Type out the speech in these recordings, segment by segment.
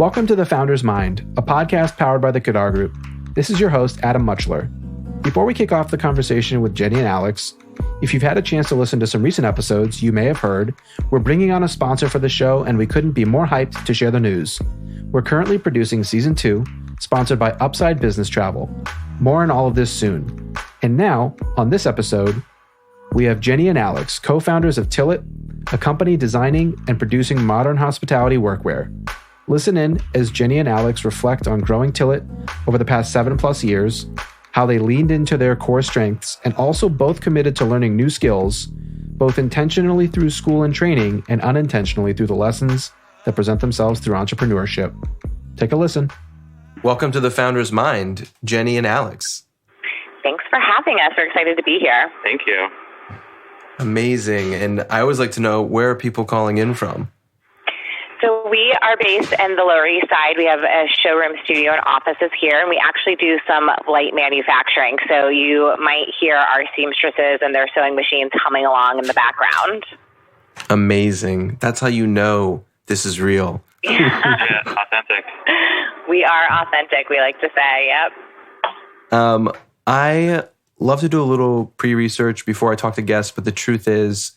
Welcome to The Founder's Mind, a podcast powered by the Kadar Group. This is your host, Adam Muchler. Before we kick off the conversation with Jenny and Alex, if you've had a chance to listen to some recent episodes, you may have heard we're bringing on a sponsor for the show, and we couldn't be more hyped to share the news. We're currently producing Season 2, sponsored by Upside Business Travel. More on all of this soon. And now, on this episode, we have Jenny and Alex, co-founders of Tilit, a company designing and producing modern hospitality workwear. Listen in as Jenny and Alex reflect on growing Tilit over the past 7+ years, how they leaned into their core strengths, and also both committed to learning new skills, both intentionally through school and training and unintentionally through the lessons that present themselves through entrepreneurship. Take a listen. Welcome to The Founder's Mind, Jenny and Alex. Thanks for having us. We're excited to be here. Thank you. Amazing. And I always like to know, where are people calling in from? So we are based in the Lower East Side. We have a showroom, studio, and offices here, and we actually do some light manufacturing. So you might hear our seamstresses and their sewing machines humming along in the background. Amazing. That's how you know this is real. Yeah, authentic. We are authentic, we like to say, yep. I love to do a little pre-research before I talk to guests, but the truth is,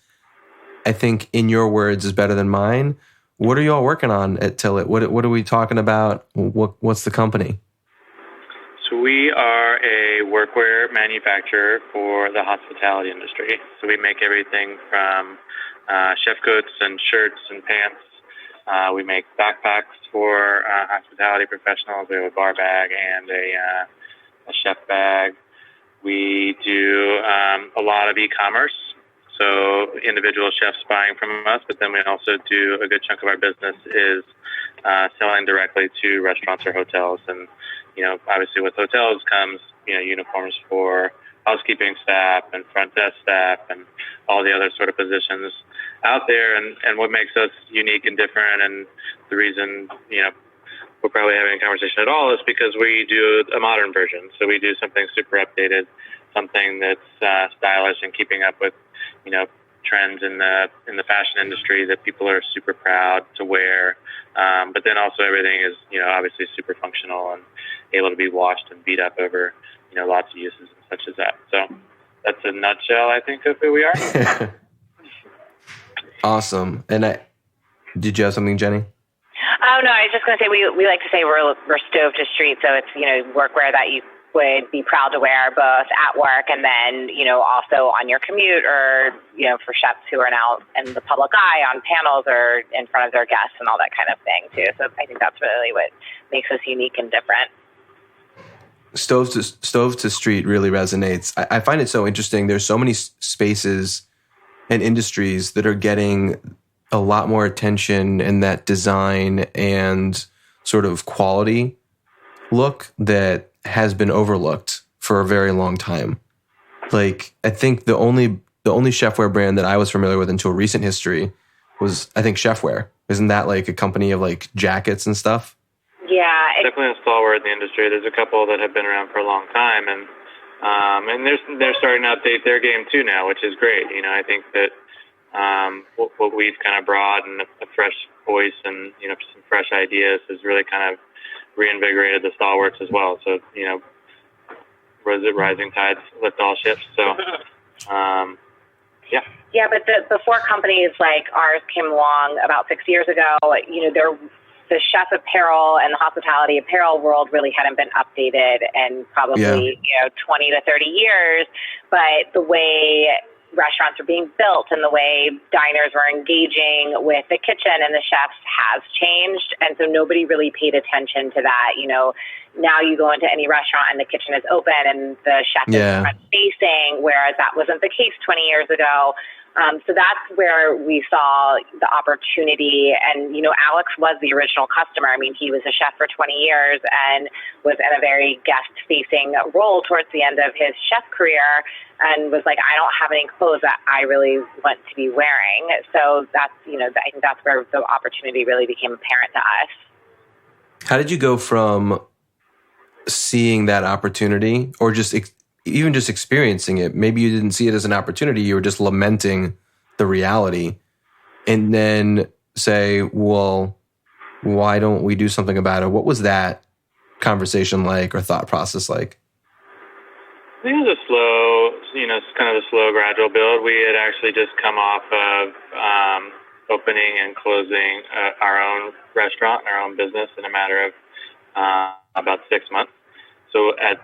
I think in your words is better than mine. What are you all working on at Tilit? What are we talking about? What's the company? So we are a workwear manufacturer for the hospitality industry. So we make everything from chef coats and shirts and pants. We make backpacks for hospitality professionals. We have a bar bag and a chef bag. We do a lot of e-commerce. So individual chefs buying from us, but then we also do a good chunk of our business is selling directly to restaurants or hotels. And, obviously with hotels comes, uniforms for housekeeping staff and front desk staff and all the other sort of positions out there. And what makes us unique and different, and the reason, we're probably having a conversation at all, is because we do a modern version. So we do something super updated, something that's stylish and keeping up with trends in the fashion industry that people are super proud to wear. But then also everything is, obviously super functional and able to be washed and beat up over, lots of uses and such as that. So that's a nutshell, I think, of who we are. Awesome. And did you have something, Jenny? Oh, no, I was just going to say, we like to say we're stove to street. So it's, workwear that you would be proud to wear both at work and then, also on your commute, or, for chefs who are now in the public eye on panels or in front of their guests and all that kind of thing too. So I think that's really what makes us unique and different. Stove to street really resonates. I find it so interesting. There's so many spaces and industries that are getting a lot more attention in that design and sort of quality look that has been overlooked for a very long time. Like, I think the only chefware brand that I was familiar with until recent history was, I think, Chefware. Isn't that like a company of like jackets and stuff? Yeah. Definitely a stalwart in the industry. There's a couple that have been around for a long time, and they're starting to update their game too now, which is great. I think that what we've kind of brought, and a fresh voice and, some fresh ideas, has really kind of reinvigorated the stalwarts as well. So, rising tides lift all ships. So, yeah. Yeah, but before companies like ours came along about 6 years ago, the chef apparel and the hospitality apparel world really hadn't been updated in probably, 20 to 30 years. But the way restaurants are being built and the way diners were engaging with the kitchen and the chefs has changed. And so nobody really paid attention to that. Now you go into any restaurant and the kitchen is open and the chef is front facing, whereas that wasn't the case 20 years ago. So that's where we saw the opportunity. And, Alex was the original customer. I mean, he was a chef for 20 years and was in a very guest-facing role towards the end of his chef career, and was like, I don't have any clothes that I really want to be wearing. So that's, I think that's where the opportunity really became apparent to us. How did you go from seeing that opportunity, or just even just experiencing it? Maybe you didn't see it as an opportunity, you were just lamenting the reality, and then say, well, why don't we do something about it? What was that conversation like or thought process like? I think it was a slow, kind of a slow, gradual build. We had actually just come off of opening and closing our own restaurant, our own business in a matter of about 6 months. So at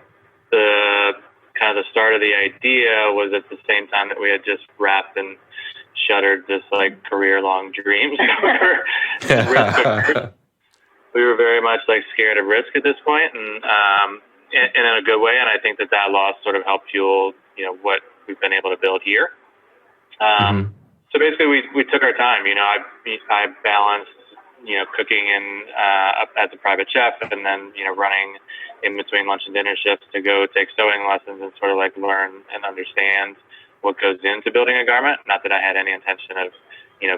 the kind of the start of the idea was at the same time that we had just wrapped and shuttered this like career-long dream. We were very much like scared of risk at this point, and in a good way. And I think that loss sort of helped fuel, what we've been able to build here. So basically, we took our time. I balanced, cooking and as a private chef, and then running in between lunch and dinner shifts to go take sewing lessons and sort of like learn and understand what goes into building a garment. Not that I had any intention of,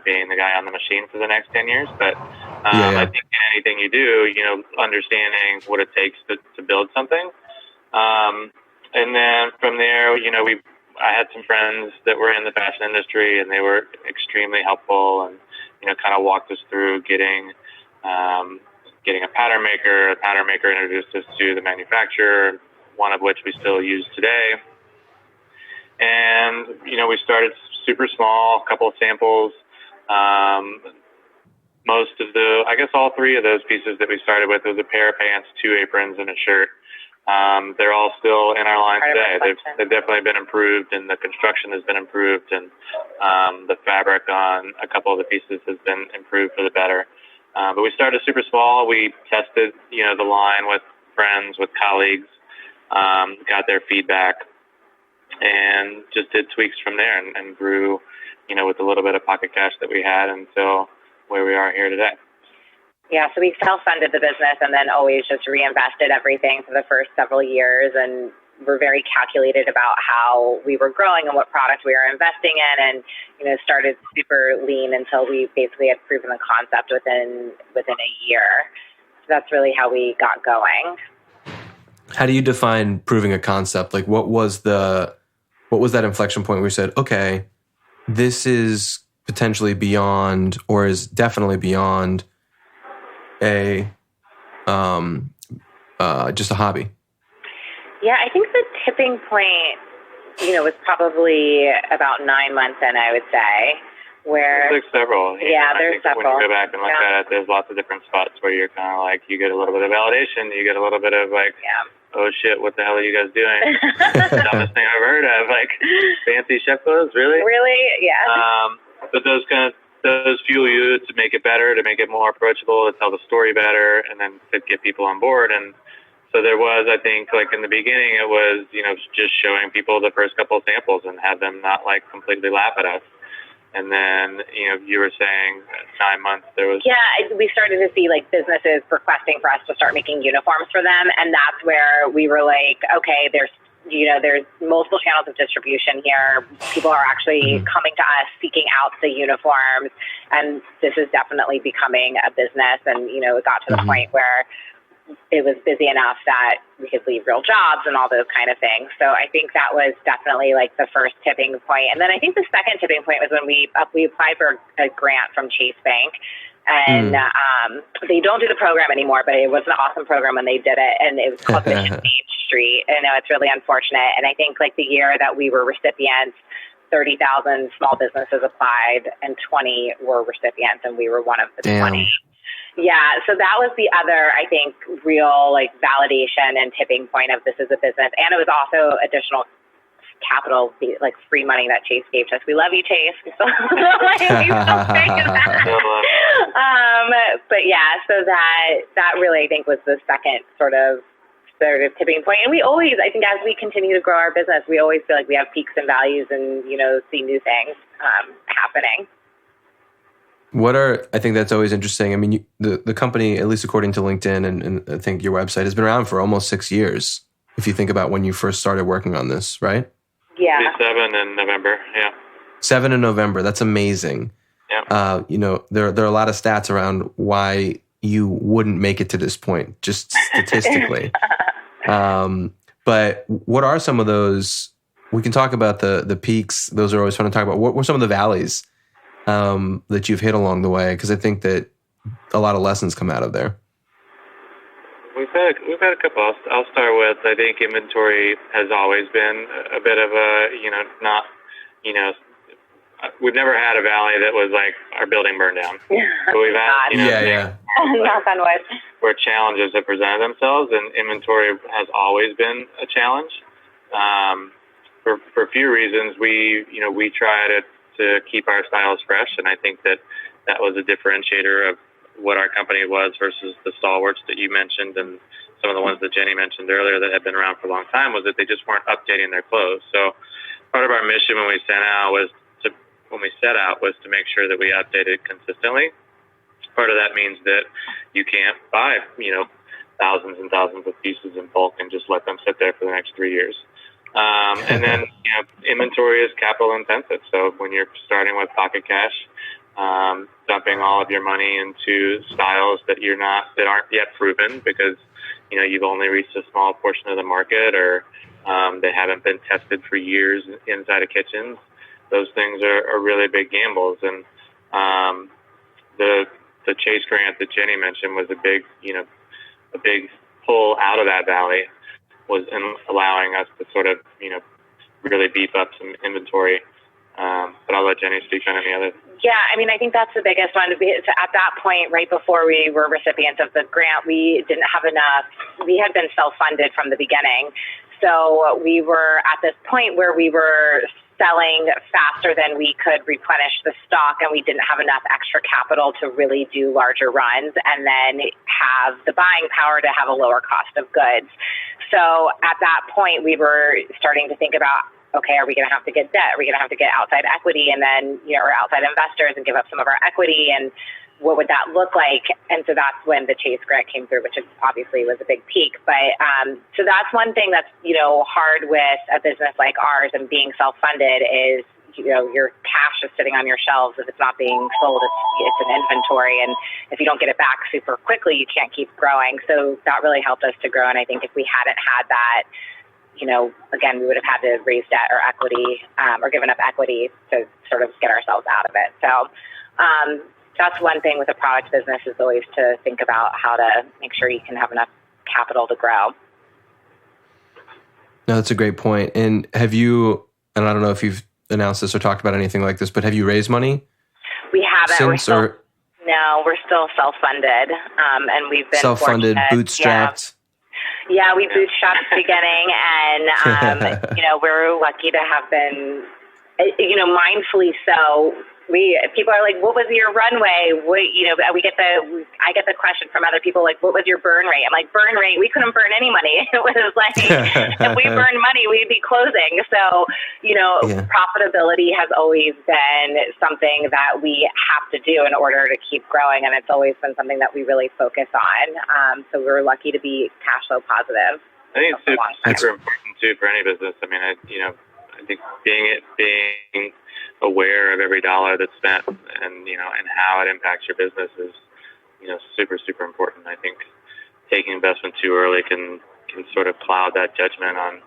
being the guy on the machine for the next 10 years, but I think in anything you do, understanding what it takes to build something. And then from there, I had some friends that were in the fashion industry, and they were extremely helpful and, kind of walked us through getting a pattern maker. A pattern maker introduced us to the manufacturer, one of which we still use today. And, we started super small, a couple of samples. All three of those pieces that we started with was a pair of pants, 2 aprons, and a shirt. They're all still in our line today. They've definitely been improved, and the construction has been improved, and the fabric on a couple of the pieces has been improved for the better. But we started super small. We tested, the line with friends, with colleagues, got their feedback, and just did tweaks from there and grew, with a little bit of pocket cash that we had until where we are here today. Yeah, so we self-funded the business and then always just reinvested everything for the first several years, and were very calculated about how we were growing and what product we were investing in, and started super lean until we basically had proven the concept within a year. So that's really how we got going. How do you define proving a concept? Like, what was that inflection point where you said, okay, this is potentially beyond, or is definitely beyond just a hobby? Yeah, I think the tipping point, was probably about 9 months in, I would say, where... There's several. There's several. When you go back and look at it, there's lots of different spots where you're kind of like, you get a little bit of validation, you get a little bit of like, oh shit, what the hell are you guys doing? Dumbest thing I've ever heard of, like fancy chef clothes, really? Really? Yeah. But those fuel you to make it better, to make it more approachable, to tell the story better, and then to get people on board. And so there was, I think, like in the beginning, it was, just showing people the first couple of samples and have them not like completely laugh at us. And then, you were saying 9 months there was... Yeah, we started to see like businesses requesting for us to start making uniforms for them. And that's where we were like, okay, there's multiple channels of distribution here. People are actually coming to us, seeking out the uniforms. And this is definitely becoming a business. And, it got to the point where it was busy enough that we could leave real jobs and all those kind of things. So I think that was definitely like the first tipping point. And then I think the second tipping point was when we applied for a grant from Chase Bank. And they don't do the program anymore, but it was an awesome program when they did it. And it was called Mission Main Street. And it's really unfortunate. And I think like the year that we were recipients, 30,000 small businesses applied and 20 were recipients, and we were one of the 20. Yeah, so that was the other, I think, real like validation and tipping point of this as a business. And it was also additional capital, like free money that Chase gave to us. We love you, Chase. But yeah, so that really, I think, was the second sort of tipping point. And we always, I think, as we continue to grow our business, we always feel like we have peaks and values and, see new things happening. I think that's always interesting. I mean, the company, at least according to LinkedIn and I think your website, has been around for almost 6 years. If you think about when you first started working on this, right? Yeah. 7 in November. Yeah. 7 in November. That's amazing. Yeah. There are a lot of stats around why you wouldn't make it to this point, just statistically. But what are some of those? We can talk about the peaks. Those are always fun to talk about. What were some of the valleys that you've hit along the way? Because I think that a lot of lessons come out of there? We've had a couple. I'll start with, I think inventory has always been a bit of a, not, we've never had a valley that was like our building burned down. But we've had, knock on wood, where challenges have presented themselves, and inventory has always been a challenge. For a few reasons, we try to keep our styles fresh, and I think that was a differentiator of what our company was versus the stalwarts that you mentioned and some of the ones that Jenny mentioned earlier that had been around for a long time, was that they just weren't updating their clothes. So part of our mission when we set out was to make sure that we updated consistently. Part of that means that you can't buy, thousands and thousands of pieces in bulk and just let them sit there for the next 3 years. And then, inventory is capital intensive. So when you're starting with pocket cash, dumping all of your money into styles that aren't yet proven because, you've only reached a small portion of the market, or they haven't been tested for years inside of kitchens. Those things are really big gambles. And the Chase grant that Jenny mentioned was a big pull out of that valley, was in allowing us to sort of, really beef up some inventory. But I'll let Jenny speak on any other. Yeah, I think that's the biggest one. At that point, right before we were recipients of the grant, we didn't have enough. We had been self-funded from the beginning. So we were at this point where we were selling faster than we could replenish the stock, and we didn't have enough extra capital to really do larger runs and then have the buying power to have a lower cost of goods. So at that point, we were starting to think about, okay, are we going to have to get debt? Are we going to have to get outside equity and then, or outside investors and give up some of our equity? And what would that look like? And so that's when the Chase grant came through, which obviously was a big peak. But so that's one thing that's, hard with a business like ours and being self-funded is, your cash is sitting on your shelves. If it's not being sold, it's an inventory. And if you don't get it back super quickly, you can't keep growing. So that really helped us to grow. And I think if we hadn't had that, again, we would have had to raise debt or equity or given up equity to sort of get ourselves out of it. So that's one thing with a product business, is always to think about how to make sure you can have enough capital to grow. No, that's a great point. And have you, and I don't know if you've announced this or talked about anything like this, but have you raised money? We haven't. No, we're still self-funded. And we've been self-funded, bootstrapped. Yeah, we bootstrapped at the beginning, and, we're lucky to have been, mindfully so. People are like, what was your runway? I get the question from other people, like, what was your burn rate? I'm like, burn rate? We couldn't burn any money. It was like, if we burned money, we'd be closing. So, profitability has always been something that we have to do in order to keep growing. And it's always been something that we really focus on. So we're lucky to be cash flow positive. I think it's super important too for any business. I think being aware of every dollar that's spent and how it impacts your business is super, super important. I think taking investment too early can sort of cloud that judgment on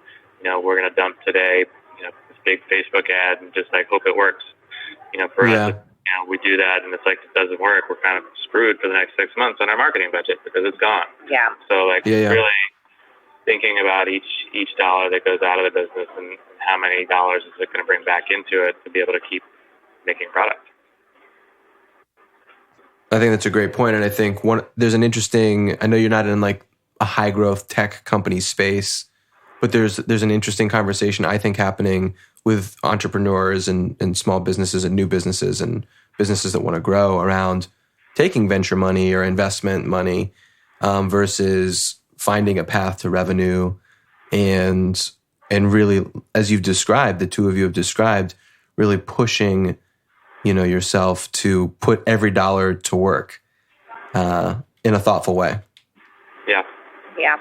we're going to dump today this big Facebook ad and just like hope it works. For us, we do that and it's like it doesn't work, we're kind of screwed for the next 6 months on our marketing budget because it's gone. So really thinking about each dollar that goes out of the business and how many dollars is it going to bring back into it to be able to keep making product. I think that's a great point. And I think there's an interesting, I know you're not in like a high growth tech company space, but there's an interesting conversation I think happening with entrepreneurs and small businesses and new businesses and businesses that want to grow around taking venture money or investment money versus finding a path to revenue and really, as you've described, the two of you have described, really pushing, yourself to put every dollar to work in a thoughtful way. Yeah.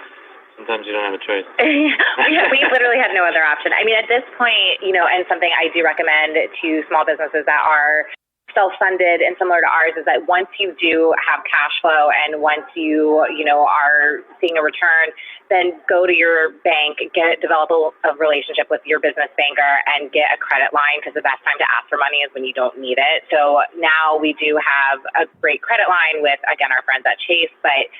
Sometimes you don't have a choice. We literally had no other option. At this point, and something I do recommend to small businesses that are self-funded and similar to ours is that once you do have cash flow and once you are seeing a return, then go to your bank, develop a relationship with your business banker and get a credit line, because the best time to ask for money is when you don't need it. So now we do have a great credit line with, again, our friends at Chase, but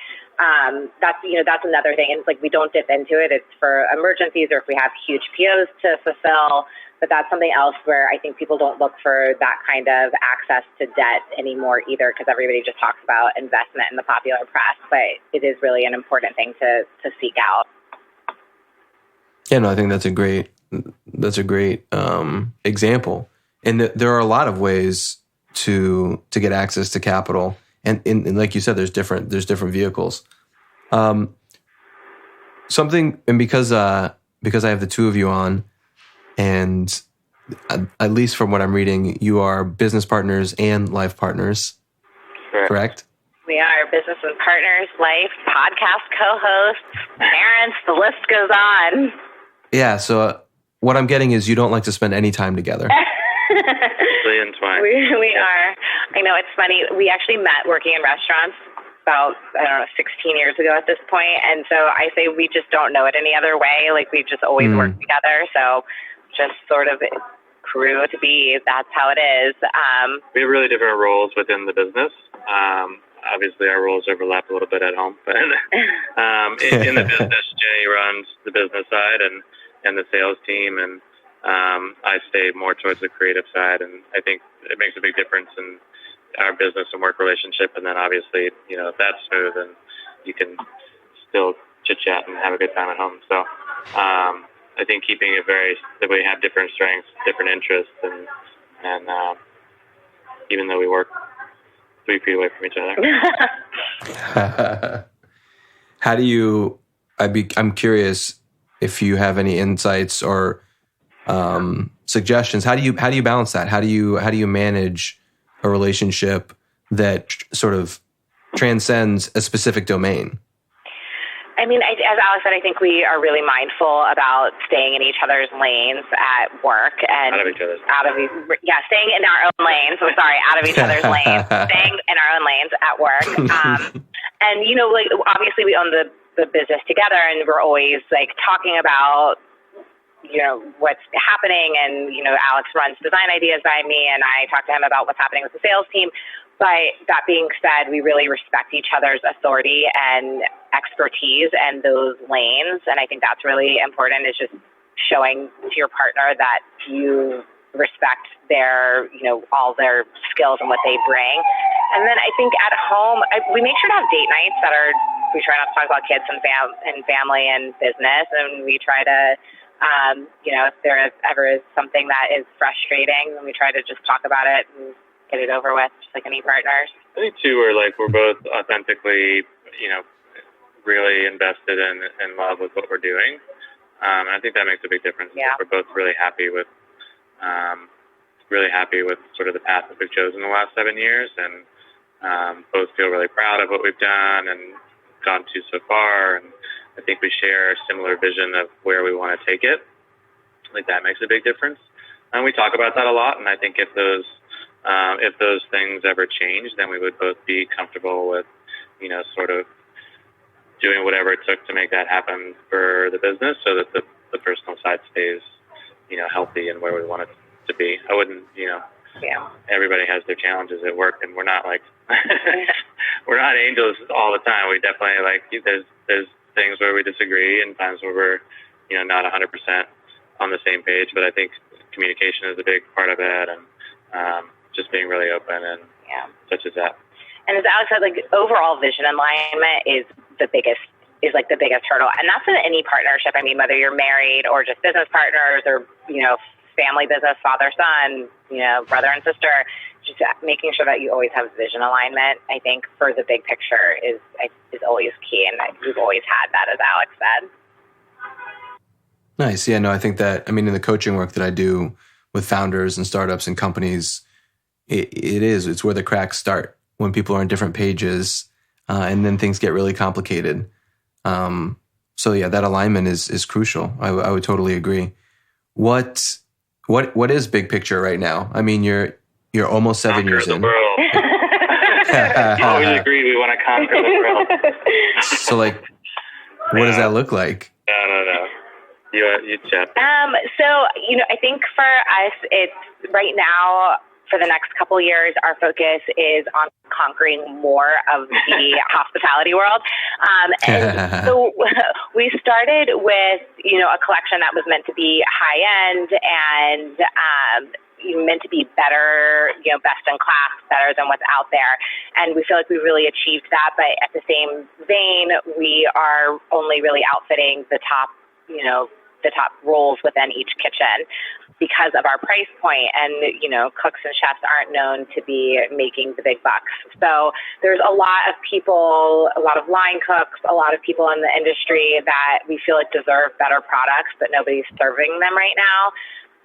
that's another thing. And it's like, we don't dip into it. It's for emergencies or if we have huge POs to fulfill. But that's something else where I think people don't look for that kind of access to debt anymore either, because everybody just talks about investment in the popular press. But it is really an important thing to seek out. Yeah, no, I think that's a great example. And there are a lot of ways to get access to capital. And like you said, there's different vehicles. And because I have the two of you on, and at least from what I'm reading, you are business partners and life partners, correct? We are business and partners, life, podcast co-hosts, parents, the list goes on. Yeah, so what I'm getting is you don't like to spend any time together. Really entwined. We are. I know, it's funny. We actually met working in restaurants about, 16 years ago at this point. And so I say we just don't know it any other way. Like, we just always work together. So just sort of grew to be, that's how it is. We have really different roles within the business. Obviously, our roles overlap a little bit at home. But in the business, Jenny runs the business side and the sales team. And I stay more towards the creative side. And I think it makes a big difference in our business and work relationship. And then obviously, if that's smooth, and you can still chit-chat and have a good time at home. So I think keeping it that we have different strengths, different interests, and even though we work 3 feet away from each other. I'm curious if you have any insights or suggestions. How do you balance that? How do you manage a relationship that sort of transcends a specific domain? I mean, as Alex said, I think we are really mindful about staying in each other's lanes at work and out of each other's. Staying in our own lanes. So sorry, out of each other's lanes, staying in our own lanes at work. And like, obviously we own the business together, and we're always like talking about what's happening. And Alex runs design ideas by me, and I talk to him about what's happening with the sales team. But that being said, we really respect each other's authority and expertise and those lanes. And I think that's really important, is just showing to your partner that you respect their, all their skills and what they bring. And then I think at home, we make sure to have date nights we try not to talk about kids and family and business. And we try to, if there ever is something that is frustrating, then we try to just talk about it and get it over with, just like any partners. I think too, we're both authentically, really invested in love with what we're doing. And I think that makes a big difference. Yeah. We're both really happy with sort of the path that we've chosen the last 7 years, and both feel really proud of what we've done and gone to so far. And I think we share a similar vision of where we want to take it. I think that makes a big difference. And we talk about that a lot. And I think if those things ever change, then we would both be comfortable with, sort of doing whatever it took to make that happen for the business, so that the personal side stays, healthy and where we want it to be. I wouldn't, everybody has their challenges at work, and we're not like, we're not angels all the time. We definitely there's things where we disagree and times where we're, not 100% on the same page. But I think communication is a big part of it, and just being really open and such as that. And as Alex said, overall vision alignment is the biggest hurdle. And that's in any partnership. I mean, whether you're married or just business partners or, family business, father, son, brother and sister, just making sure that you always have vision alignment, I think, for the big picture is always key. And we've always had that, as Alex said. Nice. Yeah, no, I think that, in the coaching work that I do with founders and startups and companies, it's where the cracks start, when people are on different pages, and then things get really complicated. So yeah, that alignment is crucial. I would totally agree. What is big picture right now? I mean, you're You're almost 7 years in. The world. We agree we want to conquer the world. So, like, what does that look like? No. You chat. So, I think for us, it's right now, for the next couple of years, our focus is on conquering more of the hospitality world. And so we started with, a collection that was meant to be high end and meant to be better, best in class, better than what's out there. And we feel like we really achieved that. But at the same vein, we are only really outfitting the top roles within each kitchen because of our price point. And, cooks and chefs aren't known to be making the big bucks. So there's a lot of people, a lot of line cooks, a lot of people in the industry that we feel like deserve better products, but nobody's serving them right now.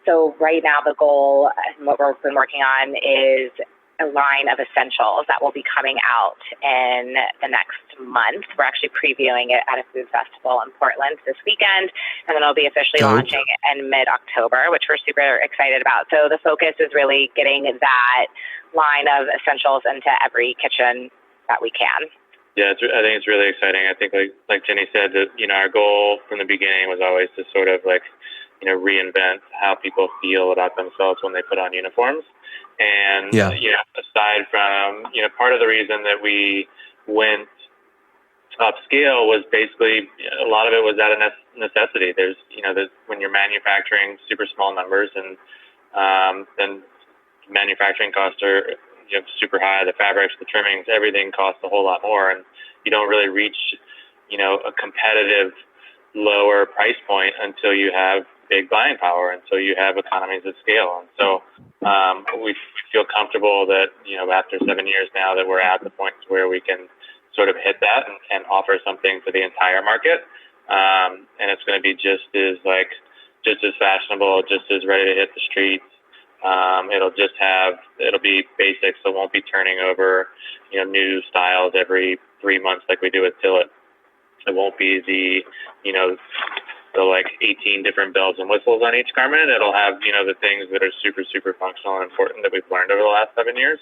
So right now the goal and what we've been working on is a line of essentials that will be coming out in the next month. We're actually previewing it at a food festival in Portland this weekend, and then it'll be officially launching in mid-October, which we're super excited about. So the focus is really getting that line of essentials into every kitchen that we can. Yeah, I think it's really exciting. I think like Jenny said, that our goal from the beginning was always to sort of reinvent how people feel about themselves when they put on uniforms. And aside from part of the reason that we went upscale was basically a lot of it was out of necessity. There's when you're manufacturing super small numbers and then manufacturing costs are super high. The fabrics, the trimmings, everything costs a whole lot more, and you don't really reach a competitive lower price point until you have big buying power, and so you have economies of scale. And so we feel comfortable that after 7 years now that we're at the point where we can sort of hit that and offer something for the entire market, and it's going to be just as fashionable, just as ready to hit the streets. It'll be basic, so it won't be turning over new styles every 3 months like we do with Tilit. It won't be the 18 different bells and whistles on each garment. It'll have, the things that are super, super functional and important that we've learned over the last 7 years.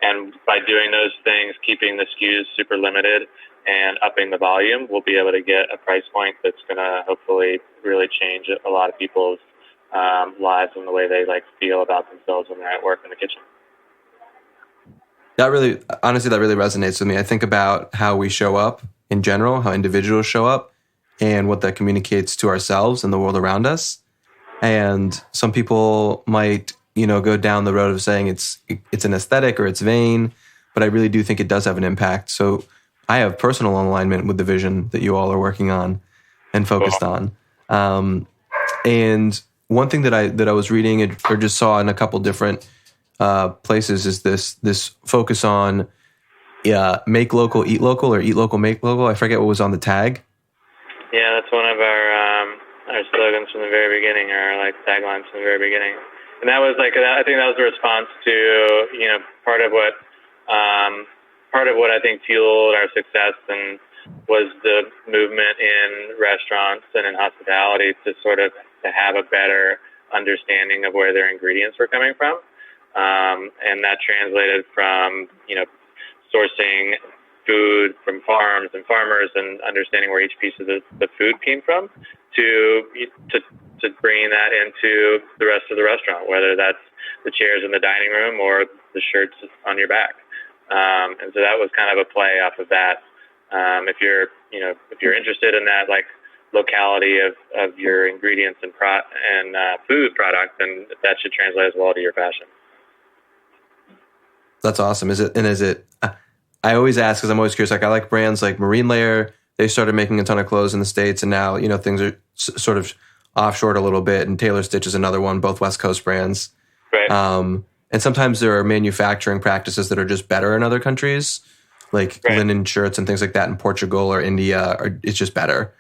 And by doing those things, keeping the SKUs super limited and upping the volume, we'll be able to get a price point that's going to hopefully really change a lot of people's lives and the way they feel about themselves when they're at work in the kitchen. That really resonates with me. I think about how we show up in general, how individuals show up, and what that communicates to ourselves and the world around us. And some people might, go down the road of saying it's an aesthetic or it's vain, but I really do think it does have an impact. So I have personal alignment with the vision that you all are working on and focused on. And one thing that I was reading or just saw in a couple different places is this focus on make local, eat local, or eat local, make local. I forget what was on the tag. Yeah, that's one of our slogans from the very beginning, or taglines from the very beginning. And that was I think that was a response to part of what I think fueled our success and was the movement in restaurants and in hospitality to sort of to have a better understanding of where their ingredients were coming from, and that translated from sourcing food from farms and farmers and understanding where each piece of the food came from to bringing that into the rest of the restaurant, whether that's the chairs in the dining room or the shirts on your back. And so that was kind of a play off of that. If you're interested in that locality of your ingredients and food product, then that should translate as well to your fashion. That's awesome. Is it? I always ask because I'm always curious. I like brands like Marine Layer. They started making a ton of clothes in the States, and now things are sort of offshored a little bit. And Taylor Stitch is another one, both West Coast brands. Right. And sometimes there are manufacturing practices that are just better in other countries, like linen shirts and things like that in Portugal or India. It's just better.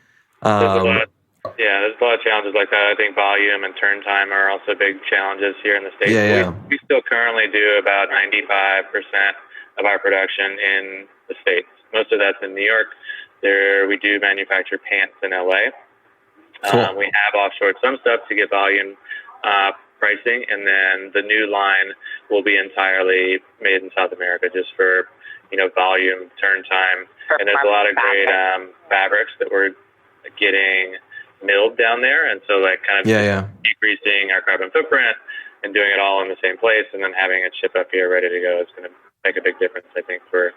There's a lot of challenges like that. I think volume and turn time are also big challenges here in the States. Yeah. We still currently do about 95% of our production in the States. Most of that's in New York. We do manufacture pants in LA. Cool. We have offshored some stuff to get volume pricing, and then the new line will be entirely made in South America, just for volume, turn time, and there's a lot of great fabrics that we're getting milled down there, and so like kind of decreasing our carbon footprint and doing it all in the same place, and then having it ship up here ready to go is going to make a big difference, I think, for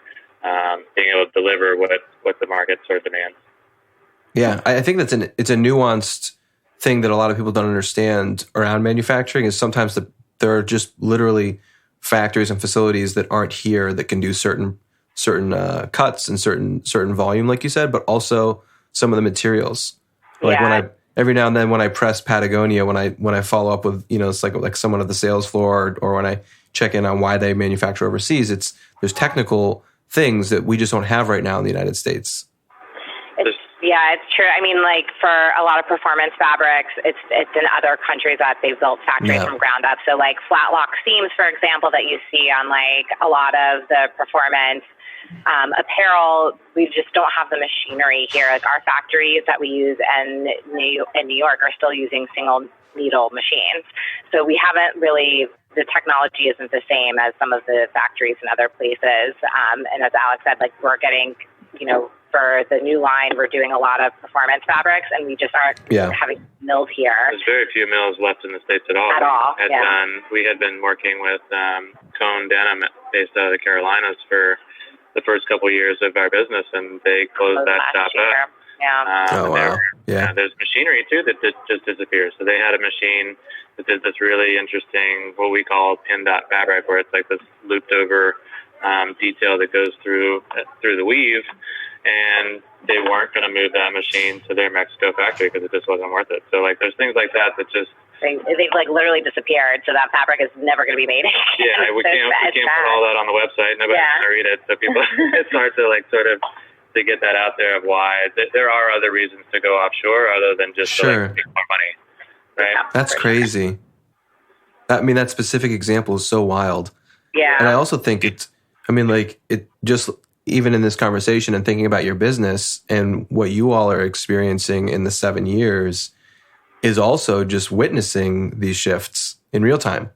being able to deliver what the market sort of demands. Yeah, I think it's a nuanced thing that a lot of people don't understand around manufacturing. Is sometimes there are just literally factories and facilities that aren't here that can do certain cuts and certain volume, like you said, but also some of the materials. Like when every now and then when I press Patagonia, when I follow up with it's like someone at the sales floor, or when I check in on why they manufacture overseas, there's technical things that we just don't have right now in the United States. Yeah, it's true. I mean, like for a lot of performance fabrics, it's in other countries that they've built factories from ground up. So like flat lock seams, for example, that you see on like a lot of the performance apparel, we just don't have the machinery here. Like our factories that we use in New York are still using single needle machines. So we haven't really, the technology isn't the same as some of the factories in other places. And as Alex said, like we're getting, for the new line, we're doing a lot of performance fabrics, and we just aren't having mills here. There's very few mills left in the States at all. We had been working with Cone Denim based out of the Carolinas for the first couple of years of our business, and they closed that shop up. There's machinery too that just disappears. So they had a machine that did this really interesting, what we call pin dot fabric, where it's like this looped over detail that goes through the weave, and they weren't going to move that machine to their Mexico factory because it just wasn't worth it. So like there's things like that just they've like literally disappeared. So that fabric is never going to be made. Yeah, we can't put all that on the website. Nobody's going to read it. So people, it's hard to like sort of to get that out there of why there are other reasons to go offshore other than just to like make more money. Right? That's crazy. I mean, that specific example is so wild. Yeah. And I also think it just, even in this conversation and thinking about your business and what you all are experiencing in the 7 years is also just witnessing these shifts in real time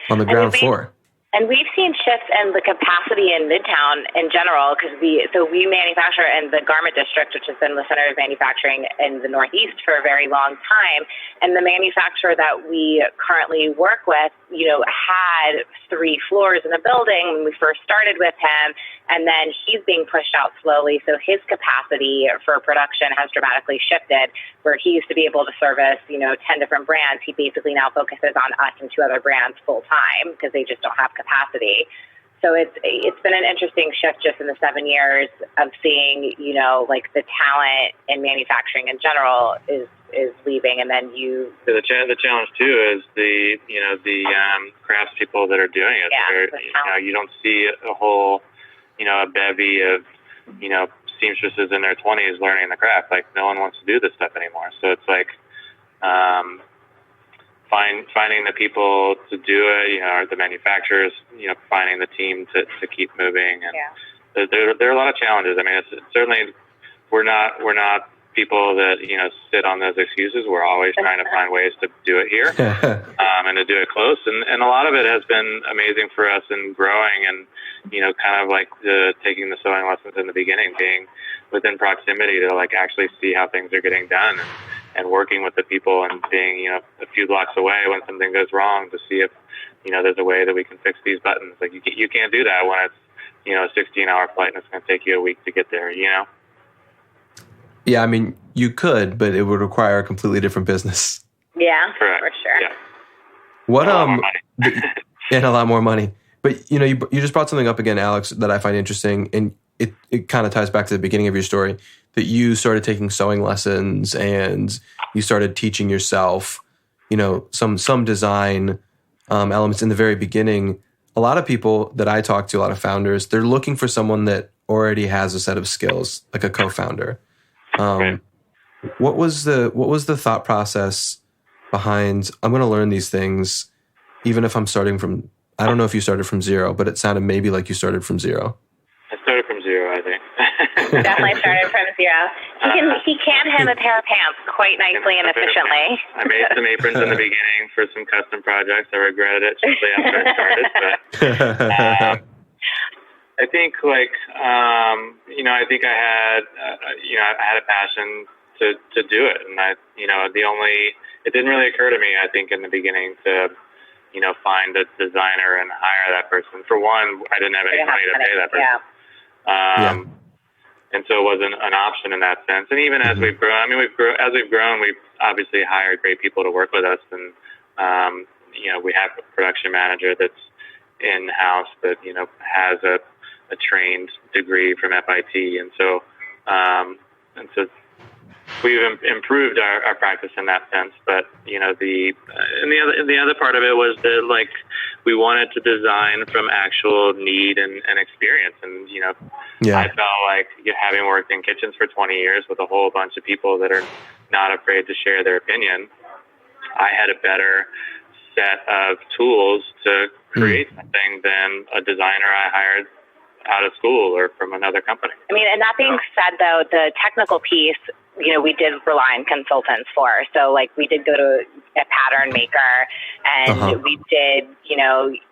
on the ground floor. And we've seen shifts in the capacity in Midtown in general, because we manufacture in the garment district, which has been the center of manufacturing in the Northeast for a very long time. And the manufacturer that we currently work with, had 3 floors in the building when we first started with him, and then he's being pushed out slowly. So his capacity for production has dramatically shifted, where he used to be able to service, 10 different brands. He basically now focuses on us and 2 other brands full time because they just don't have capacity. So it's been an interesting shift just in the 7 years of seeing, like the talent in manufacturing in general is leaving, and then the challenge too is the craftspeople that are doing it. You don't see a whole a bevy of seamstresses in their 20s learning the craft. Like no one wants to do this stuff anymore. So it's like finding the people to do it, or the manufacturers, finding the team to keep moving. And there are a lot of challenges. I mean, it's certainly we're not people that sit on those excuses. We're always trying to find ways to do it here and to do it close. And a lot of it has been amazing for us in growing and kind of like taking the sewing lessons in the beginning, being within proximity to like actually see how things are getting done, and working with the people and being a few blocks away when something goes wrong to see if there's a way that we can fix these buttons. Like you can't do that when it's a 16-hour flight and it's going to take you a week to get there. Yeah, I mean, you could, but it would require a completely different business. Yeah, correct. For sure. Yeah. What and a lot more money. But you just brought something up again, Alex, that I find interesting, and it kind of ties back to the beginning of your story, that you started taking sewing lessons and you started teaching yourself, some design elements in the very beginning. A lot of people that I talk to, a lot of founders, they're looking for someone that already has a set of skills, like a co-founder. Right. What was the thought process behind, I'm going to learn these things, even if I'm starting from, I don't know if you started from zero, but it sounded maybe like you started from zero. I started from zero, I think. Definitely started from zero. He can hem a pair of pants quite nicely and efficiently. I made some aprons in the beginning for some custom projects. I regretted it shortly after I started, but I think I think I had I had a passion to do it, and it didn't really occur to me, I think, in the beginning to find a designer and hire that person. For one, I didn't have any money to pay that person. Yeah. And so it wasn't an option in that sense. And even as we've grown, as we've grown, we've obviously hired great people to work with us. And, we have a production manager that's in-house that, has a trained degree from FIT. And so we've improved our practice in that sense. But, the other part of it was that, we wanted to design from actual need and experience. And, I felt like having worked in kitchens for 20 years with a whole bunch of people that are not afraid to share their opinion, I had a better set of tools to create something than a designer I hired out of school or from another company. And that being said, though, the technical piece, we did rely on consultants for. So, we did go to a pattern maker, and we did,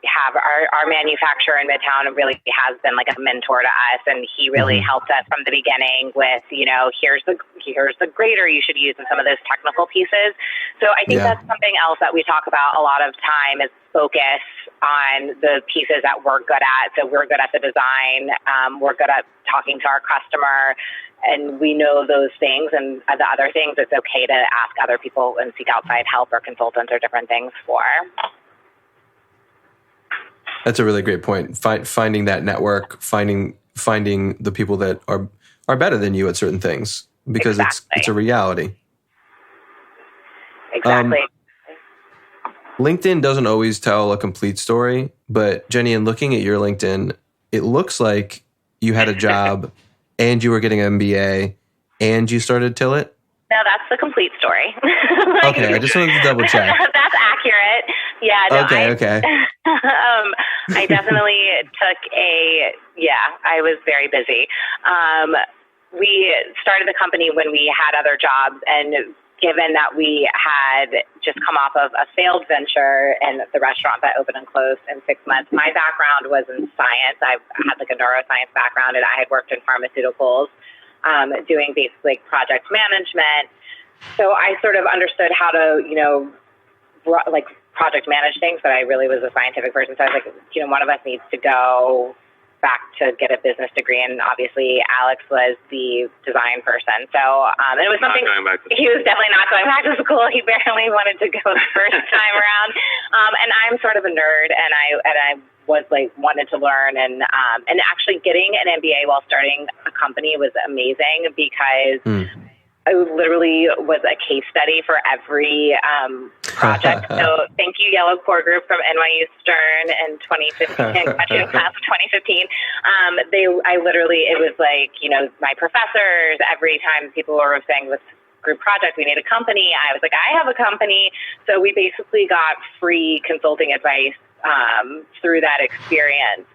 have our manufacturer in Midtown really has been like a mentor to us, and he really helped us from the beginning with, here's the grater you should use in some of those technical pieces. So I think that's something else that we talk about a lot of time is focus on the pieces that we're good at. So we're good at the design, we're good at talking to our customer, and we know those things, and the other things it's okay to ask other people and seek outside help or consultants or different things for. That's a really great point. Finding that network, finding the people that are better than you at certain things, because it's a reality. Exactly. LinkedIn doesn't always tell a complete story, but Jenny, in looking at your LinkedIn, it looks like you had a job and you were getting an MBA and you started Tilit. No, that's the complete story. Okay, I just wanted to double check. That's accurate. Yeah. No, Okay. I definitely I was very busy. We started the company when we had other jobs, and given that we had just come off of a failed venture and the restaurant that opened and closed in 6 months, my background was in science. I had a neuroscience background, and I had worked in pharmaceuticals, doing basically project management. So I sort of understood how to, project manage things, but I really was a scientific person. So I was like, one of us needs to go back to get a business degree, and obviously Alex was the design person. So it was something. He was definitely not going back to school. He barely wanted to go the first time around. And I'm sort of a nerd, and I was wanted to learn, and actually getting an MBA while starting a company was amazing because I literally was a case study for every project. So thank you, Yellow Core Group from NYU Stern in 2015, graduating class of 2015. It was my professors, every time people were saying this group project, we need a company, I was like, I have a company. So we basically got free consulting advice through that experience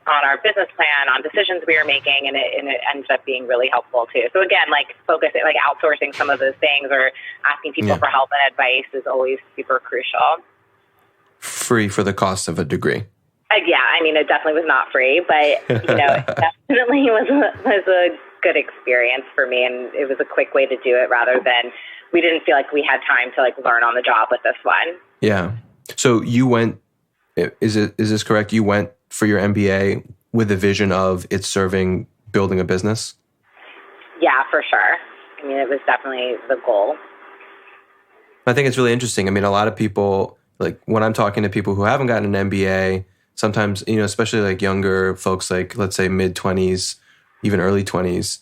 on our business plan, on decisions we were making, and it ended up being really helpful too. So again, outsourcing some of those things or asking people for help and advice is always super crucial. Free for the cost of a degree. It definitely was not free, but it definitely was a good experience for me, and it was a quick way to do it rather than we didn't feel like we had time to learn on the job with this one. Yeah. So you went. Is this correct? You went for your MBA with the vision of it serving building a business? Yeah, for sure. It was definitely the goal. I think it's really interesting. A lot of people, when I'm talking to people who haven't gotten an MBA, sometimes, especially younger folks, let's say mid-20s, even early 20s,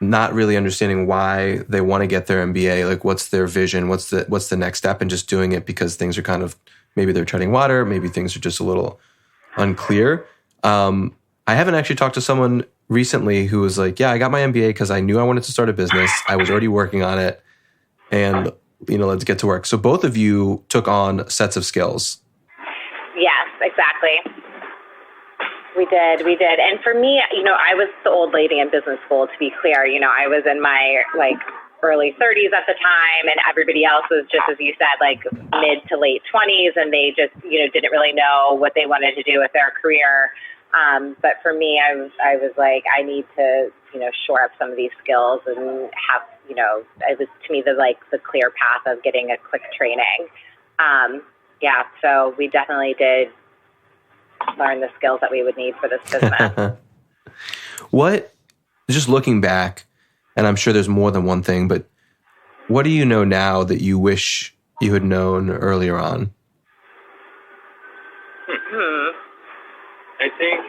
not really understanding why they want to get their MBA, what's their vision, what's the next step, and just doing it because things are kind of, maybe they're treading water, maybe things are just a little unclear. I haven't actually talked to someone recently who was like, yeah, I got my MBA because I knew I wanted to start a business. I was already working on it, and let's get to work. So both of you took on sets of skills. Yes, exactly. We did. And for me, I was the old lady in business school, to be clear. I was in my early 30s at the time, and everybody else was just, as you said, mid to late 20s, and they just, didn't really know what they wanted to do with their career. But for me, I was like, I need to, shore up some of these skills and have, it was to me the clear path of getting a quick training. So we definitely did learn the skills that we would need for this business. Just looking back, and I'm sure there's more than one thing, but what do you know now that you wish you had known earlier on? I think,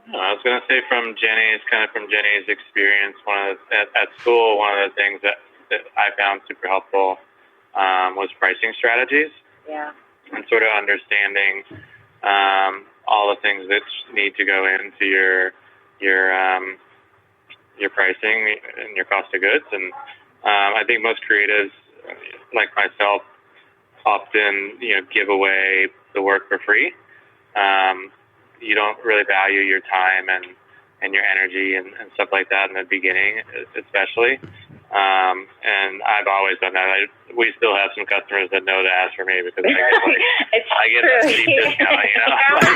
I was going to say from Jenny's experience, at school, one of the things that I found super helpful was pricing strategies. Yeah. And sort of understanding all the things that need to go into your pricing and your cost of goods. And I think most creatives, like myself, often give away the work for free. You don't really value your time and your energy and stuff like that in the beginning, especially. And I've always done that. We still have some customers that know to ask for me because I get a cheap discount.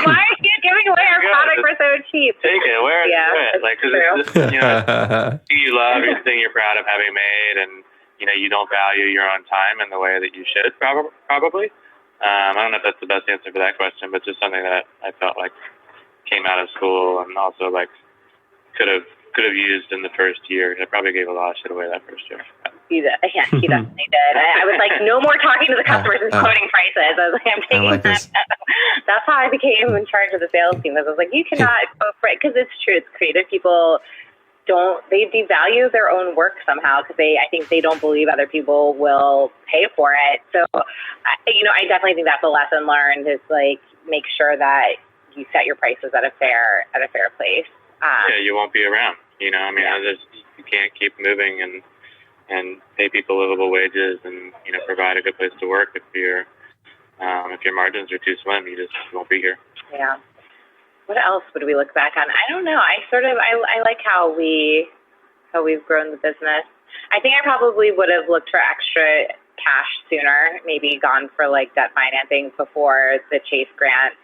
Why are you giving away our product for so cheap? Take it. Wear it. Because it's thing you love, it's thing you're proud of having made, and you don't value your own time in the way that you should probably. I don't know if that's the best answer for that question, but just something that I felt like came out of school and also could have used in the first year. I probably gave a lot of shit away that first year. You did. Yeah, he definitely did. I was like, no more talking to the customers and quoting prices. I was like, I'm taking that. That's how I became in charge of the sales team. I was like, you cannot quote price, because it's true. It's creative people they devalue their own work somehow because I think they don't believe other people will pay for it. So, I definitely think that's a lesson learned is make sure that you set your prices at a fair place. You won't be around. You can't keep moving and pay people livable wages and provide a good place to work if your margins are too slim. You just won't be here. Yeah. What else would we look back on? I don't know. I like how we've grown the business. I think I probably would have looked for extra cash sooner, maybe gone for debt financing before the Chase grant,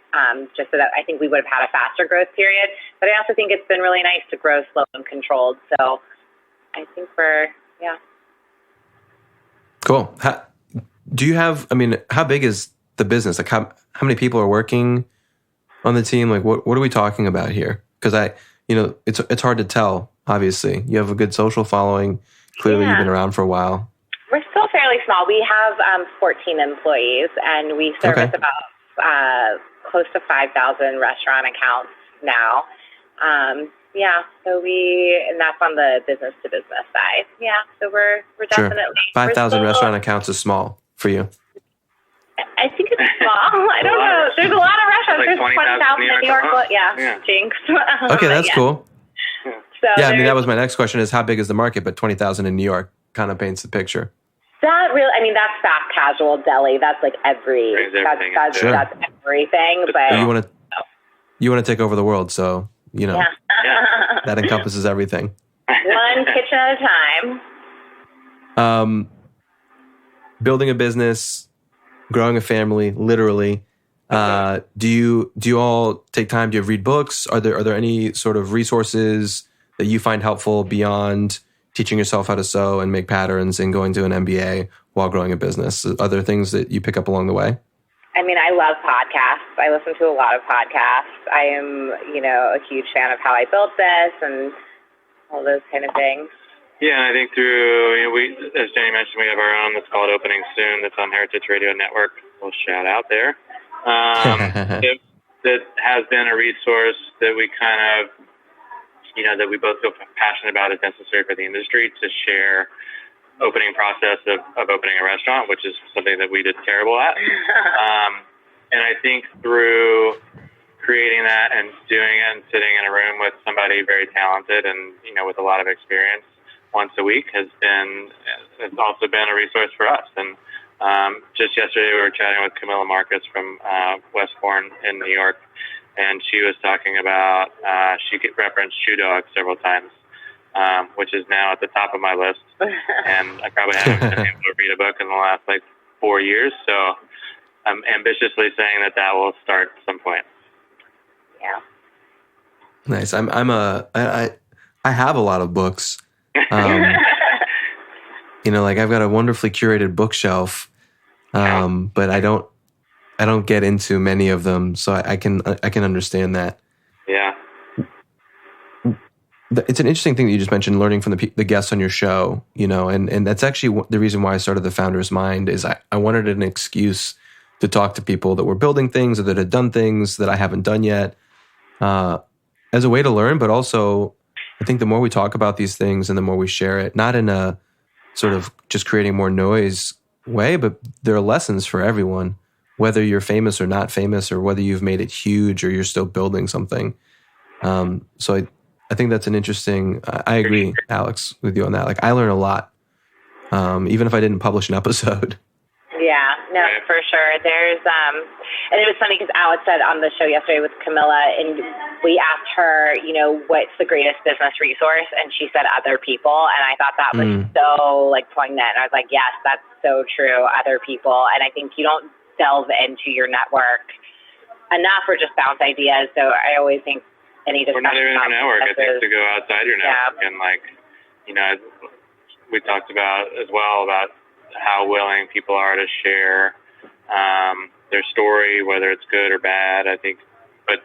just so that I think we would have had a faster growth period. But I also think it's been really nice to grow slow and controlled. So I think Cool. How big is the business? How many people are working on the team? What are we talking about here? Because it's hard to tell. Obviously, you have a good social following. Clearly, you've been around for a while. We're still fairly small. We have 14 employees, and we service about close to 5,000 restaurant accounts now. And that's on the business to business side. Yeah, so we're definitely 5,000 restaurant accounts is small for you. I think it's small. I don't know. There's a lot of restaurants. There's 20,000 in New York. Yeah, jinx. Okay, that's cool. So that was my next question: is how big is the market? But 20,000 in New York kind of paints the picture. That really, that's fast casual deli. That's that's everything. But you want to take over the world, so that encompasses everything. One kitchen at a time. Building a business, growing a family, literally. Do you all take time to read books? Are there any sort of resources that you find helpful beyond teaching yourself how to sew and make patterns and going to an MBA while growing a business? Are there things that you pick up along the way? I love podcasts. I listen to a lot of podcasts. I am, a huge fan of How I Built This and all those kind of things. Yeah, I think through, as Jenny mentioned, we have our own that's called Opening Soon that's on Heritage Radio Network. We'll shout out there. That has been a resource that we kind of, that we both feel passionate about is necessary for the industry to share opening process of opening a restaurant, which is something that we did terrible at. And I think through creating that and doing it and sitting in a room with somebody very talented and, with a lot of experience once a week has also been a resource for us. And Just yesterday, we were chatting with Camilla Marcus from Westbourne in New York, and she was talking about, she referenced Shoe Dog several times, which is now at the top of my list. And I probably haven't been able to read a book in the last 4 years, so I'm ambitiously saying that will start at some point. Yeah. Nice. I have a lot of books. I've got a wonderfully curated bookshelf, but I don't get into many of them, so I can understand that. Yeah. It's an interesting thing that you just mentioned, learning from the guests on your show, and that's actually the reason why I started the Founder's Mind. Is I wanted an excuse to talk to people that were building things or that had done things that I haven't done yet, as a way to learn. But also, I think the more we talk about these things and the more we share it, not in a sort of just creating more noise way, but there are lessons for everyone, whether you're famous or not famous, or whether you've made it huge or you're still building something. So I think that's an interesting, I agree, Alex, with you on that. I learn a lot, even if I didn't publish an episode. Yeah, no, for sure. There's, and it was funny because Alex said on the show yesterday with Camilla, and we asked her, what's the greatest business resource? And she said other people. And I thought that was so poignant. And I was like, yes, that's so true. Other people. And I think you don't delve into your network enough or just bounce ideas. So I always think any discussion. Not even your network. I think to go outside your network and we talked about as well about how willing people are to share their story, whether it's good or bad. I think, but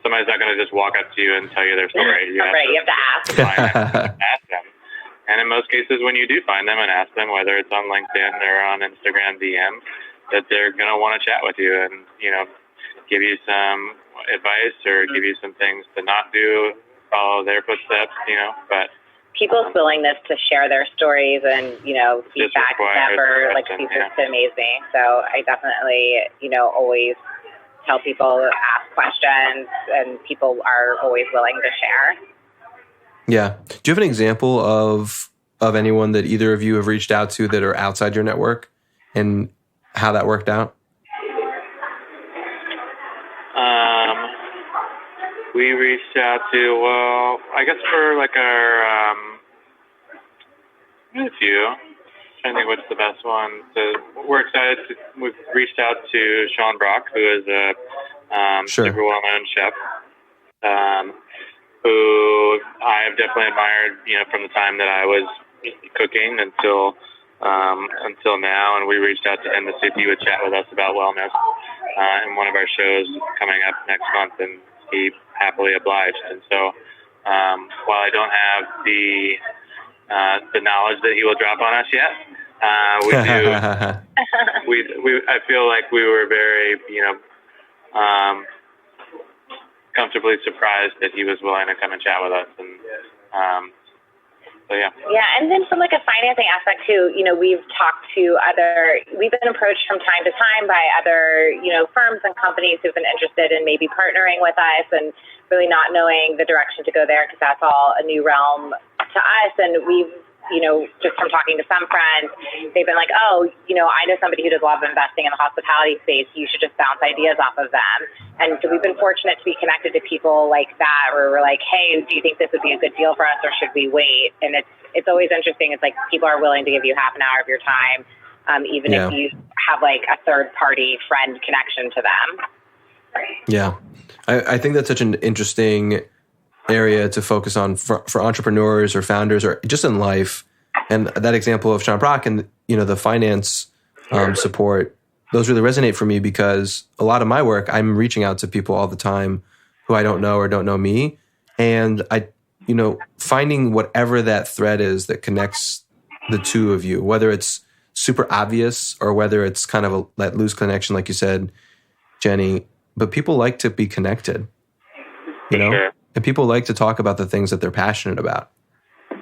somebody's not going to just walk up to you and tell you their story. You have to ask. Ask them. And in most cases, when you do find them and ask them, whether it's on LinkedIn or on Instagram DM, that they're going to want to chat with you and give you some advice or give you some things to not do, follow their footsteps. But people's willingness to share their stories and, feedback never ceases to amaze me. So I definitely, always tell people to ask questions, and people are always willing to share. Yeah. Do you have an example of anyone that either of you have reached out to that are outside your network and how that worked out? We reached out to, I guess for our, a few. I'm trying to think what's the best one. So we're excited. We've reached out to Sean Brock, who is a super well-known chef, who I have definitely admired, from the time that I was cooking until now. And we reached out to him to see if he would chat with us about wellness in one of our shows coming up next month, and he happily obliged. And so while I don't have the knowledge that he will drop on us yet, we do. I feel like we were very, comfortably surprised that he was willing to come and chat with us. And so yeah. Yeah, and then from a financing aspect too, we've been approached from time to time by other, firms and companies who've been interested in maybe partnering with us, and really not knowing the direction to go there because that's all a new realm to us. And we've, just from talking to some friends, they've been like, oh, I know somebody who does a lot of investing in the hospitality space. You should just bounce ideas off of them. And so we've been fortunate to be connected to people like that, where we're like, hey, do you think this would be a good deal for us, or should we wait? And it's always interesting. It's like people are willing to give you half an hour of your time, even if you have a third party friend connection to them. Yeah. I think that's such an interesting area to focus on for entrepreneurs or founders or just in life. And that example of Sean Brock and, the finance support, those really resonate for me because a lot of my work, I'm reaching out to people all the time who I don't know or don't know me. And finding whatever that thread is that connects the two of you, whether it's super obvious or whether it's kind of that loose connection, like you said, Jenny, but people like to be connected, Sure. And people like to talk about the things that they're passionate about. 100%.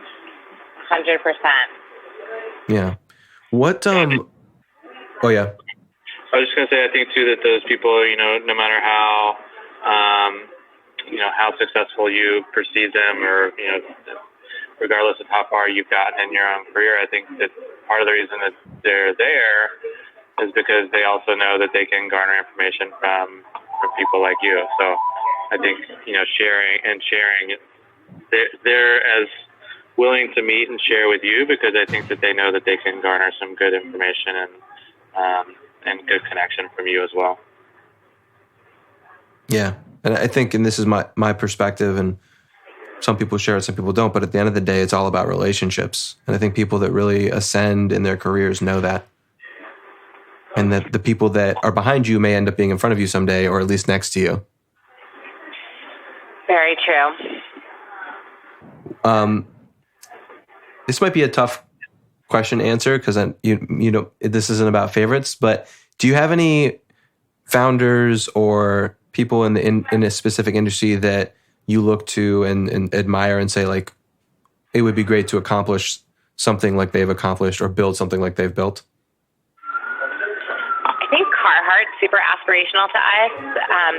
Oh Yeah. Yeah. I was just going to say, I think too that those people, no matter how, how successful you perceive them, or regardless of how far you've gotten in your own career. I think that part of the reason that they're there is because they also know that they can garner information from people like you. So I think, sharing, they're as willing to meet and share with you because I think that they know that they can garner some good information and good connection from you as well. Yeah. And I think, and this is my perspective, and some people share it, some people don't, but at the end of the day, it's all about relationships. And I think people that really ascend in their careers know that. And that the people that are behind you may end up being in front of you someday, or at least next to you. Very true. This might be a tough question to answer because this isn't about favorites, but do you have any founders or people in a specific industry that you look to and admire and say, like, it would be great to accomplish something like they've accomplished or build something like they've built? I think Carhartt's super aspirational to us.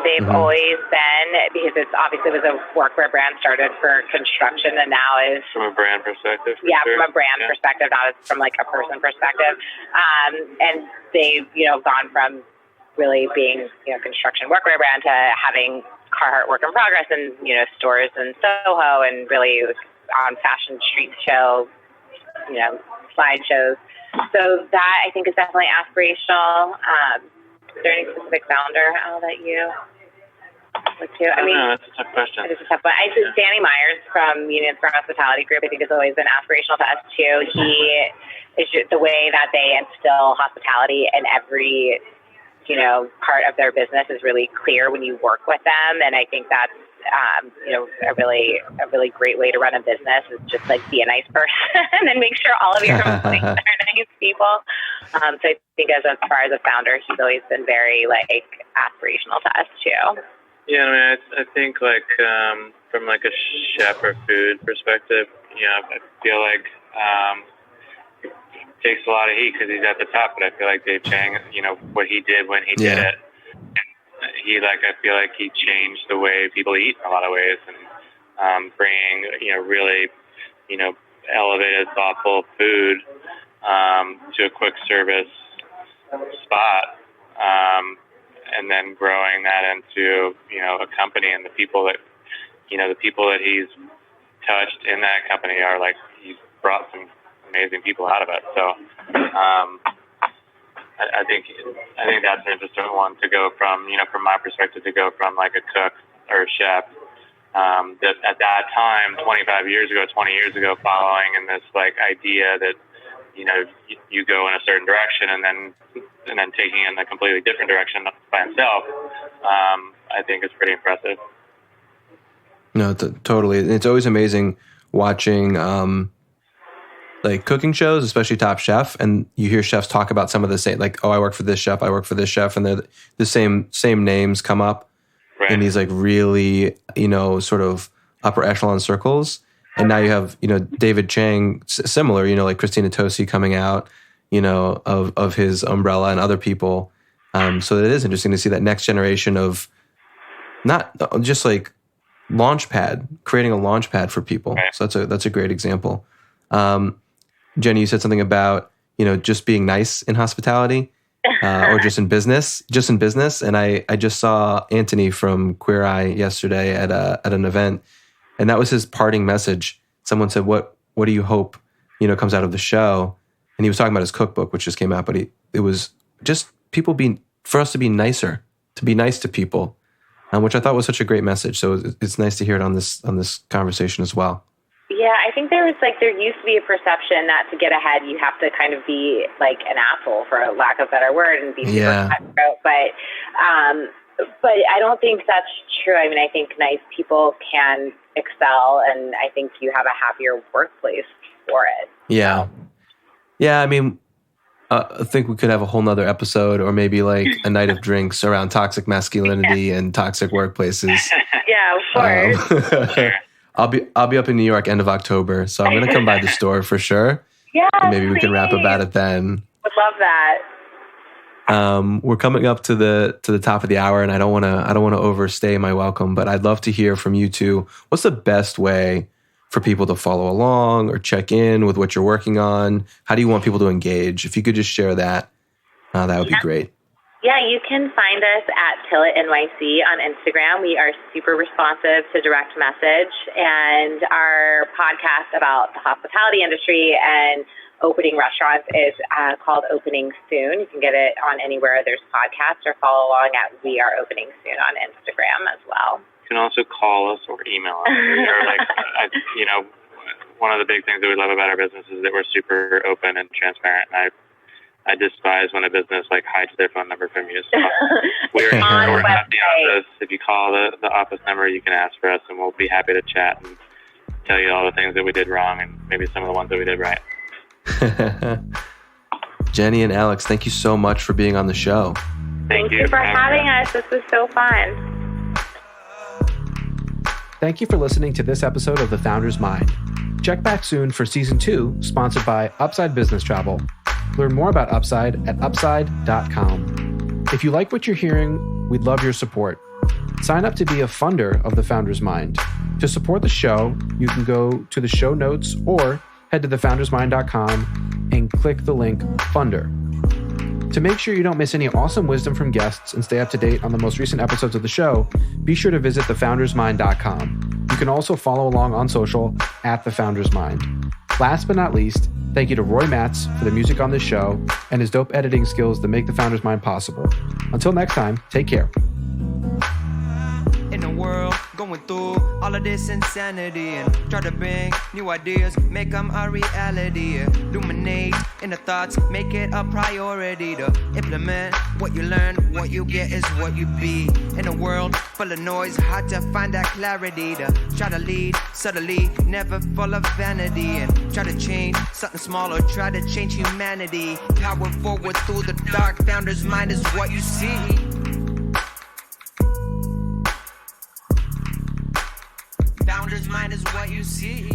They've always been, because it's obviously was a workwear brand, started for construction, and now is from a brand perspective. Yeah, from a brand perspective, not from like a person perspective. And they've gone from really being construction workwear brand to having Carhartt work in progress and stores in Soho and really on fashion street show slideshows. So that I think is definitely aspirational. Is there any specific founder I'll let you look to? I mean, that's a tough question. It is a tough one. I think Danny Myers from Union Square Hospitality Group, I think, has always been aspirational to us too. He is just the way that they instill hospitality in every part of their business is really clear when you work with them, and I think that's a really great way to run a business is just like be a nice person and make sure all of your employees are nice people. So I think as far as a founder, he's always been very aspirational to us too. Yeah, I mean, I think from a chef or food perspective, I feel like it takes a lot of heat because he's at the top, but I feel like Dave Chang, what he did when he did it, I feel like he changed the way people eat in a lot of ways, and bringing really elevated, thoughtful food to a quick service spot, and then growing that into a company, and the people that he's touched in that company are he's brought some amazing people out of it. So I think that's an interesting one to go from, from my perspective, to go from like a cook or a chef that at that time, 20 years ago, following in this idea that, you go in a certain direction and then taking it in a completely different direction by himself, I think is pretty impressive. No, totally. It's always amazing watching cooking shows, especially Top Chef, and you hear chefs talk about some of the same, I work for this chef, and the same names come up in these really, sort of upper echelon circles. And now you have, David Chang, similar, like Christina Tosi coming out, of his umbrella and other people. So it is interesting to see that next generation of not just creating a launch pad for people. So that's a great example. Jenny, you said something about, just being nice in hospitality or just in business. And I just saw Anthony from Queer Eye yesterday at an event, and that was his parting message. Someone said, what do you hope, comes out of the show? And he was talking about his cookbook, which just came out, but it was just for us to be nicer, to be nice to people, which I thought was such a great message. So it's nice to hear it on this conversation as well. Yeah, I think there used to be a perception that to get ahead, you have to kind of be an asshole, for lack of a better word, and be super cutthroat. But I don't think that's true. I mean, I think nice people can excel, and I think you have a happier workplace for it. Yeah. Yeah, I mean, I think we could have a whole nother episode, or maybe a night of drinks around toxic masculinity and toxic workplaces. Yeah, of course. I'll be up in New York end of October, so I'm going to come by the store for sure. Yeah, and maybe we can rap about it then. Would love that. We're coming up to the top of the hour, and I don't want to overstay my welcome, but I'd love to hear from you two. What's the best way for people to follow along or check in with what you're working on? How do you want people to engage? If you could just share that, that would be great. Yeah, you can find us at Tilit NYC on Instagram. We are super responsive to direct message, and our podcast about the hospitality industry and opening restaurants is called Opening Soon. You can get it on anywhere there's podcasts, or follow along at We Are Opening Soon on Instagram as well. You can also call us or email us. One of the big things that we love about our business is that we're super open and transparent. And I despise when a business hides their phone number from you. So we're at the office. If you call the office number, you can ask for us, and we'll be happy to chat and tell you all the things that we did wrong and maybe some of the ones that we did right. Jenny and Alex, thank you so much for being on the show. Thank you for having us. This was so fun. Thank you for listening to this episode of The Founder's Mind. Check back soon for Season 2, sponsored by Upside Business Travel. Learn more about Upside at upside.com. If you like what you're hearing, we'd love your support. Sign up to be a funder of The Founder's Mind. To support the show, you can go to the show notes or head to thefoundersmind.com and click the link Funder. To make sure you don't miss any awesome wisdom from guests and stay up to date on the most recent episodes of the show, be sure to visit thefoundersmind.com. You can also follow along on social at thefoundersmind. Last but not least, thank you to Roy Matz for the music on this show and his dope editing skills that make The Founder's Mind possible. Until next time, take care. In the world, going through all of this insanity and try to bring new ideas, make them a reality. Illuminate in the thoughts, make it a priority to implement what you learn. What you get is what you be. In a world full of noise, hard to find that clarity to try to lead subtly, never full of vanity, and try to change something small or try to change humanity. Power forward through the dark, Founder's Mind is what you see. Founder's Mind is what you see.